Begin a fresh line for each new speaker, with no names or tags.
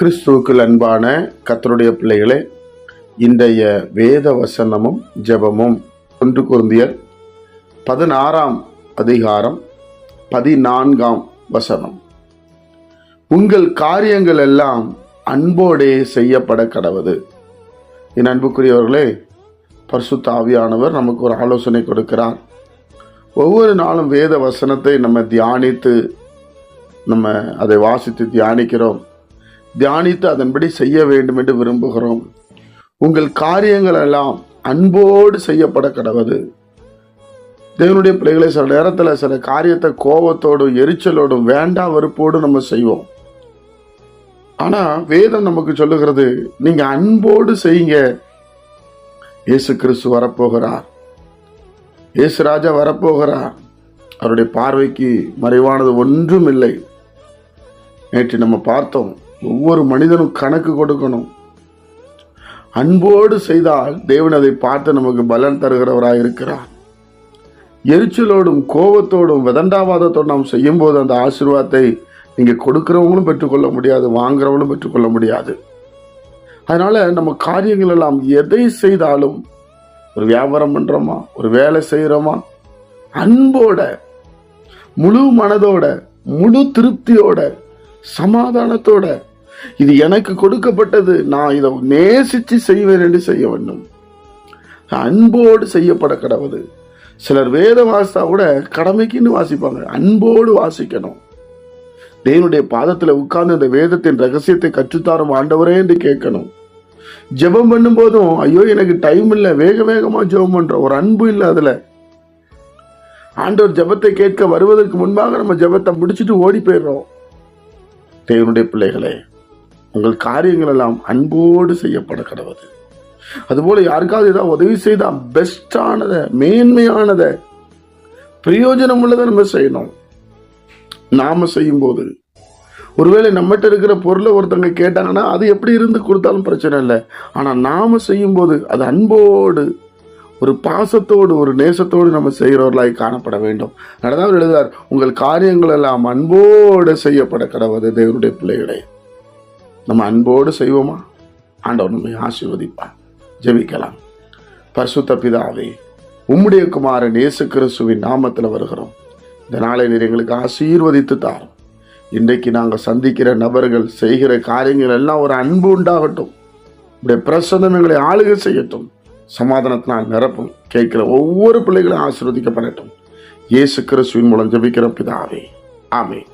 கிறிஸ்துவுக்குள் அன்பான கர்த்தருடைய பிள்ளைகளே, இன்றைய வேத வசனமும் ஜெபமும் 1 கொரிந்தியர் 16 அதிகாரம் 14 உங்கள் காரியங்கள் எல்லாம் அன்போடே செய்யப்பட கடவது. என் அன்புக்குரியவர்களே, பரிசுத்த ஆவியானவர் நமக்கு ஒரு ஆலோசனை கொடுக்கிறார். ஒவ்வொரு நாளும் வேத வசனத்தை நம்ம தியானித்து அதை வாசித்து தியானித்து அதன்படி செய்ய வேண்டும் என்று விரும்புகிறோம். உங்கள் காரியங்கள் எல்லாம் அன்போடு செய்யப்பட கடவது. தேவனுடைய பிள்ளைகளை சில நேரத்தில் சில காரியத்தை கோபத்தோடும் எரிச்சலோடும் வேண்டா வெறுப்போடு நம்ம செய்வோம். ஆனா வேதம் நமக்கு சொல்லுகிறது, நீங்க அன்போடு செய்யுங்க. இயேசு கிறிஸ்து வரப்போகிறார், இயேசு ராஜா வரப்போகிறார். அவருடைய பார்வைக்கு மறைவானது ஒன்றும் இல்லை. நேற்று நம்ம பார்த்தோம், ஒவ்வொரு மனிதனும் கணக்கு கொடுக்கணும். அன்போடு செய்தால் தேவன் அதை பார்த்து நமக்கு பலன் தருகிறவராக இருக்கிறார். எரிச்சலோடும் கோபத்தோடும் விதண்டாவாதத்தோடு நாம் செய்யும் போது அந்த ஆசீர்வாதத்தை நீங்க கொடுக்கிறவங்களும் பெற்றுக்கொள்ள முடியாது, வாங்குறவங்களும் பெற்றுக்கொள்ள முடியாது. அதனால நம்ம காரியங்கள் எல்லாம் எதை செய்தாலும், ஒரு வியாபாரம் பண்றோமா, ஒரு வேலை செய்யறோமா, அன்போட, முழு மனதோட, முழு திருப்தியோட, சமாதானத்தோட, இது எனக்கு கொடுக்கப்பட்டது, நான் இதை நேசிச்சு செய்வேன் என்று செய்ய வேண்டும். அன்போடு செய்யப்பட கடவுது. சிலர் வேத வாசித்தா கூட கடமைக்குன்னு வாசிப்பாங்க. அன்போடு வாசிக்கணும். தேவனுடைய பாதத்துல உட்கார்ந்து இந்த வேதத்தின் ரகசியத்தை கற்றுத்தாரும் ஆண்டவரே என்று கேட்கணும். ஜெபம் பண்ணும் போதும், ஐயோ எனக்கு டைம் இல்லை, வேகமா ஜெபம் பண்றோம், ஒரு அன்பு இல்லை. அதுல ஆண்டவர் ஜெபத்தை கேட்க வருவதற்கு முன்பாக நம்ம ஜெபத்தை முடிச்சுட்டு ஓடி போயிடுறோம். தேவனுடைய பிள்ளைகளே, உங்கள் காரியங்கள் எல்லாம் அன்போடு செய்யப்பட கடவுது. அதுபோல யாருக்காவது ஏதாவது உதவி செய்தா பெஸ்டானத, மேன்மையானத, பிரயோஜனம் உள்ளதை நம்ம செய்யணும். நாம செய்யும் போது, ஒருவேளை நம்மகிட்ட இருக்கிற பொருளை ஒருத்தவங்க கேட்டாங்கன்னா அது எப்படி இருந்து கொடுத்தாலும் பிரச்சனை இல்லை. ஆனா நாம செய்யும் போது அது அன்போடு, ஒரு பாசத்தோடு, ஒரு நேசத்தோடு நம்ம செய்கிறவர்களாய் காணப்பட வேண்டும். நடந்தால் எழுதார், உங்கள் காரியங்கள் எல்லாம் அன்போடு செய்யப்பட கடவுது. தேவனுடைய பிள்ளைகளே, நம்ம அன்போடு செய்வோமா? ஆண்டவர் நம்மை ஆசீர்வதிப்பார். ஜெபிக்கலாம். பரிசுத்த பிதாவே, உம்முடைய குமாரன் இயேசு கிறிஸ்துவின் நாமத்தில் வருகிறோம். இந்த நாளை நீர் எங்களுக்கு ஆசீர்வதித்து தாரும். இன்றைக்கு நாங்கள் சந்திக்கிற நபர்கள் செய்கிற காரியங்கள் எல்லாம் ஒரு அன்பு உண்டாகட்டும். உடைய பிரசன்னம் எங்களை ஆளுகை செய்யட்டும். சமாதானத்தினால் நிரப்பும். கேட்கிற ஒவ்வொரு பிள்ளைகளும் ஆசீர்வதிக்கப்படட்டும். இயேசு கிறிஸ்துவின் மூலம் ஜெபிக்கிற பிதாவே, ஆமென்.